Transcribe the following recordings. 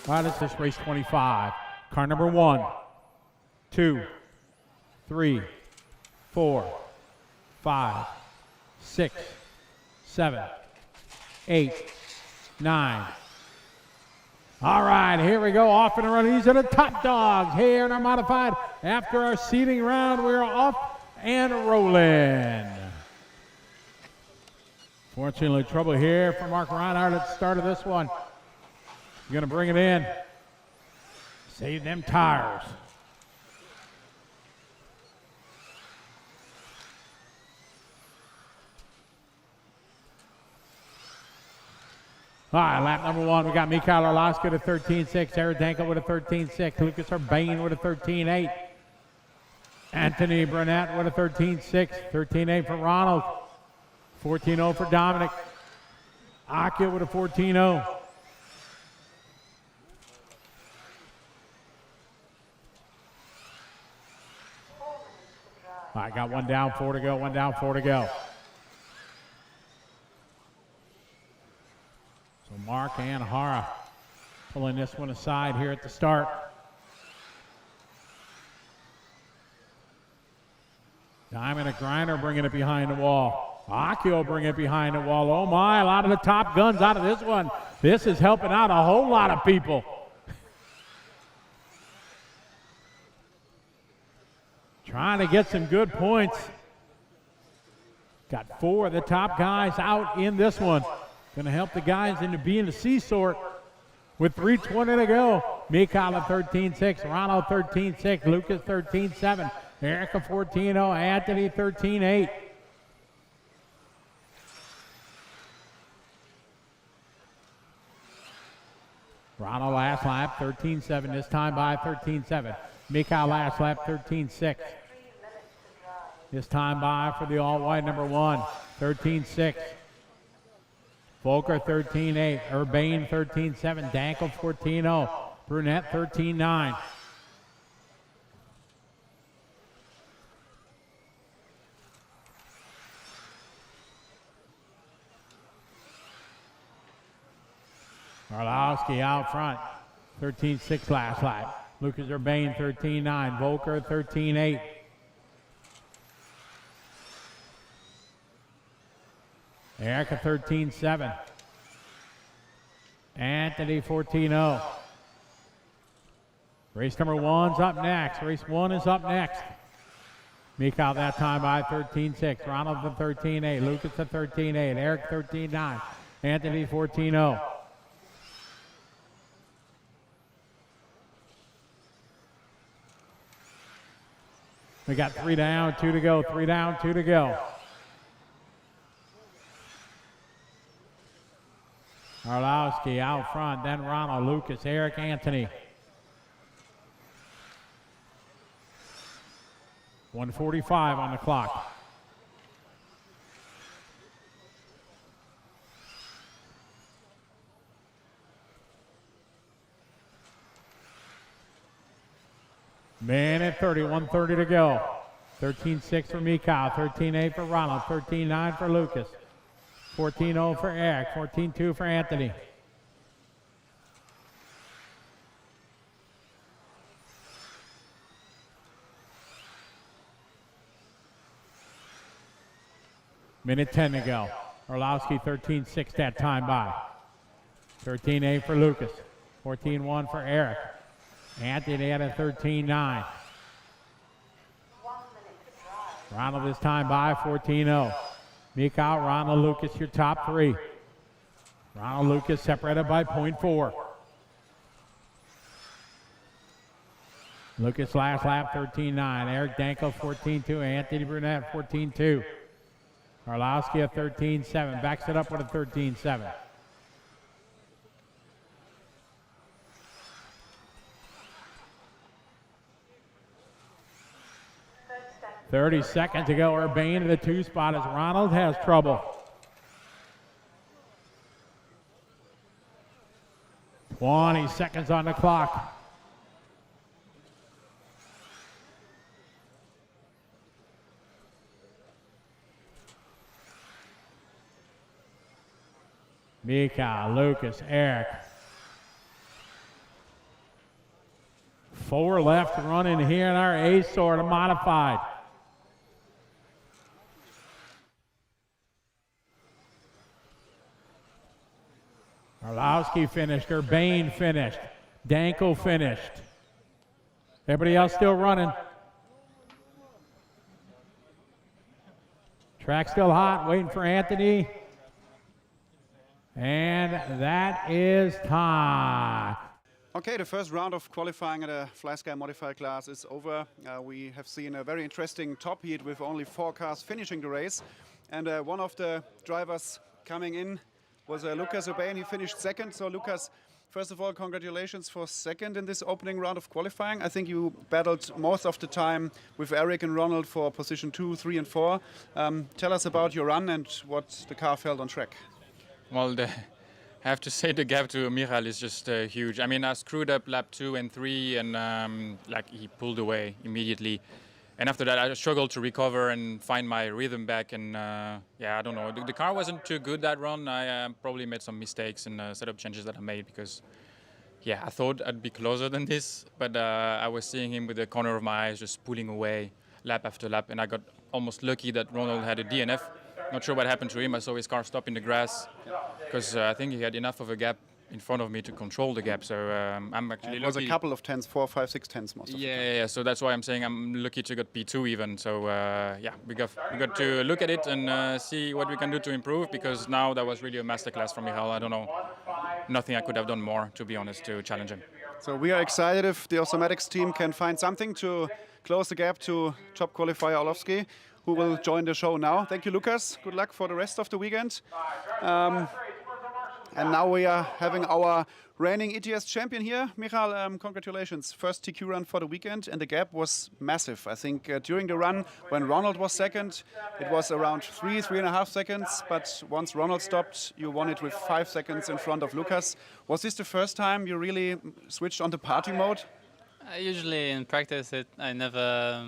All right, it's this race 25. Car number 1, 2, 3, 4, 5, 6, 7, 8, 9. All right, here we go, off and running. These are the top dogs here in our modified. After our seeding round, we're off and rolling. Fortunately, trouble here for Mark Reinhardt at the start of this one. He's gonna bring it in. Save them tires. All right, lap number 1, we got Mikhail Orlovsky with a 13.6, Eric Danko with a 13.6, Lucas Urbane with a 13.8, Anthony Burnett with a 13.6, 13.8 for Ronald, 14.0 for Dominic, Akio with a 14.0. All right, got one down, 4 to go, one down, 4 to go. So Mark and Hara pulling this one aside here at the start. Diamond and Griner bringing it behind the wall. Akio bringing it behind the wall. Oh my, a lot of the top guns out of this one. This is helping out a whole lot of people. Trying to get some good points. Got 4 of the top guys out in this one. Going to help the guys into B and the C sort with 3:20 to go. Mikhail 13.6, Ronald 13.6, Lucas 13.7, Erica 14.0, Anthony 13.8. Ronald last lap 13.7, this time by 13.7. Mikhail last lap 13.6. This time by for the all-white number 1, 13.6. Volker 13.8, Urbane 13.7, Danko 14.0, Brunette 13.9. Orlovsky out front, 13.6 last lap. Lucas Urbane 13.9, Volker 13.8. Erica 13.7. Anthony 14.0. Race number 1's up next. Race 1 is up next. Mikhail that time by 13.6. Ronald the 13.8. Lucas the 13.8. Eric 13.9. Anthony 14.0. We got 3 down, 2 to go. 3 down, 2 to go. Orlovsky out front, then Ronald, Lucas, Eric, Anthony. 1:45 on the clock. Minute 30, 1:30 to go. 13.6 for Mikhail, 13.8 for Ronald, 13.9 for Lucas. 14.0 for Eric, 14.2 for Anthony. Minute 10 to go. Orlovsky 13.6 that time by. 13.8 for Lucas, 14.1 for Eric. Anthony at a 13.9. Ronald this time by 14.0. Mikhail, Ronald, Lucas, your top 3. Ronald, Lucas separated by 0.4. Lucas last lap 13.9. Eric Danko 14.2. Anthony Brunette 14.2. Orlovsky a 13.7. Backs it up with a 13.7. $30 seconds to go. Urbane to the 2 spot as Ronald has trouble. 20 seconds on the clock. Mika, Lucas, Eric. 4 left running here in our A sort of modified. Arlowski finished, Urbane finished, Danko finished. Everybody else still running. Track still hot, waiting for Anthony. And that is time. Okay, the first round of qualifying at a FlySky modified class is over. We have seen a very interesting top heat with only 4 cars finishing the race. And one of the drivers coming in was Lucas Urbane. He finished second. So Lucas, first of all, congratulations for second in this opening round of qualifying. I think you battled most of the time with Eric and Ronald for position 2, 3 and 4. Tell us about your run and what the car felt on track. Well, I have to say the gap to Michal is just huge. I mean, I screwed up lap 2 and 3 and like he pulled away immediately. And after that, I struggled to recover and find my rhythm back. And yeah, I don't know. The car wasn't too good that run. I probably made some mistakes and setup changes that I made because, yeah, I thought I'd be closer than this. But I was seeing him with the corner of my eyes just pulling away lap after lap. And I got almost lucky that Ronald had a DNF. Not sure what happened to him. I saw his car stop in the grass because I think he had enough of a gap in front of me to control the gap. So I'm actually lucky. It was a couple of tenths, 4, 5, 6 tenths most of the time. Yeah. So that's why I'm saying I'm lucky to get P2 even. So yeah, we got to look at it and see what we can do to improve because now that was really a masterclass from Michal. I don't know, nothing I could have done more, to be honest, to challenge him. So we are excited if the Automatics team can find something to close the gap to top qualifier Orlovsky, who will join the show now. Thank you, Lucas. Good luck for the rest of the weekend. And now we are having our reigning ETS champion here. Michal, congratulations. First TQ run for the weekend, and the gap was massive. I think during the run, when Ronald was second, it was around 3.5 seconds. But once Ronald stopped, you won it with 5 seconds in front of Lucas. Was this the first time you really switched on to party mode? Usually in practice, I never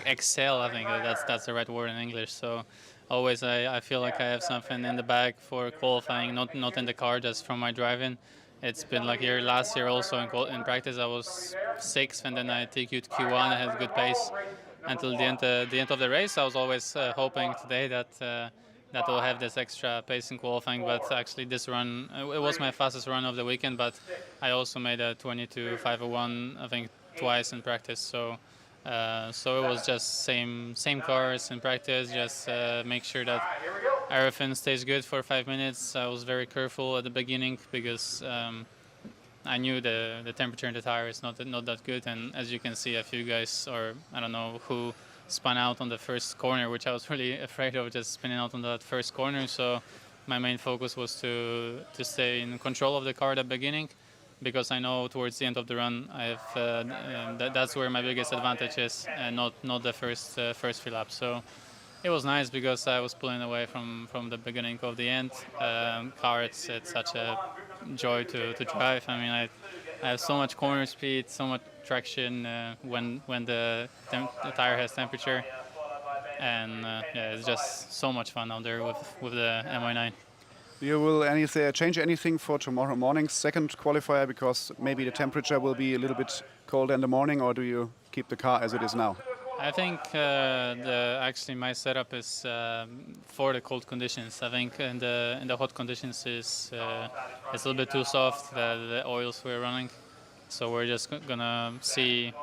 excel. I think that's the right word in English. So always I feel like I have something in the bag for qualifying, not in the car, just from my driving. It's been like here last year also in practice. I was 6th and then I TQ'd Q1. I had good pace until the end of the race. I was always hoping today that I'll have this extra pace in qualifying, but actually this run, it was my fastest run of the weekend, but I also made a 22.501, I think, twice in practice. So it was just same cars in practice, just make sure that everything stays good for 5 minutes. I was very careful at the beginning because I knew the temperature in the tire is not that good, and as you can see, a few guys, or I don't know who, spun out on the first corner, which I was really afraid of, just spinning out on that first corner. So my main focus was to stay in control of the car at the beginning, because I know towards the end of the run that's where my biggest advantage is, and not the first 3 laps. So it was nice because I was pulling away from the beginning of the end. Car, it's such a joy to drive. I mean, I have so much corner speed, so much traction when the tire has temperature, and yeah, it's just so much fun out there with the MY9. You will change anything for tomorrow morning's second qualifier, because maybe the temperature will be a little bit colder in the morning, or do you keep the car as it is now? I think actually my setup is for the cold conditions. I think in the hot conditions it's a little bit too soft, the oils we're running. So we're just gonna see,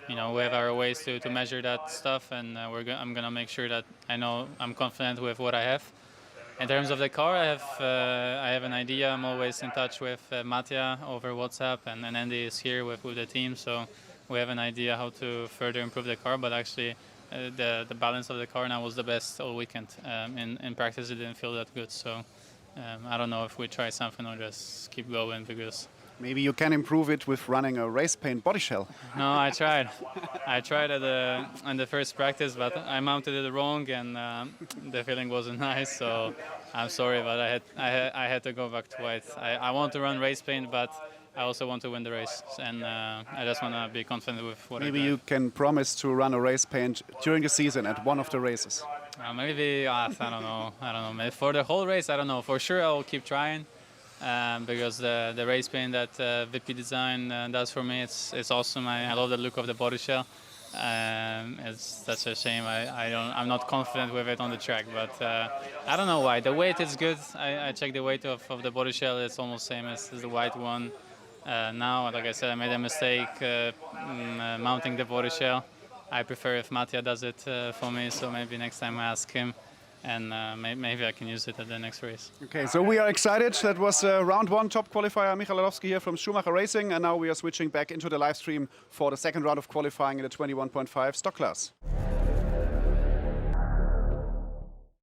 we have our ways to measure that stuff, and I'm gonna make sure that I'm confident with what I have. In terms of the car, I have an idea. I'm always in touch with Mattia over WhatsApp, and Andy is here with the team. So we have an idea how to further improve the car, but actually the balance of the car now was the best all weekend. In practice, it didn't feel that good. So I don't know if we try something or just keep going, because... Maybe you can improve it with running a race paint body shell. No, I tried. I tried in the first practice, but I mounted it wrong, and the feeling wasn't nice. So I'm sorry, but I had to go back to white. I want to run race paint, but I also want to win the race, and I just want to be confident with what I do. Maybe you can promise to run a race paint during the season at one of the races. Maybe I don't know. Maybe for the whole race, I don't know. For sure, I will keep trying. because the race paint that VP Design does for me, it's awesome. I love the look of the body shell. It's such a shame I'm not confident with it on the track, but I don't know why. The weight is good. I checked the weight of the body shell. It's almost same as the white one. Now, like I said, I made a mistake mounting the body shell. I prefer if Mattia does it for me, so maybe next time I ask him, and maybe I can use it at the next race. Okay, so we are excited. That was round one top qualifier, Michal Ladowski here from Schumacher Racing, and now we are switching back into the live stream for the second round of qualifying in the 21.5 stock class.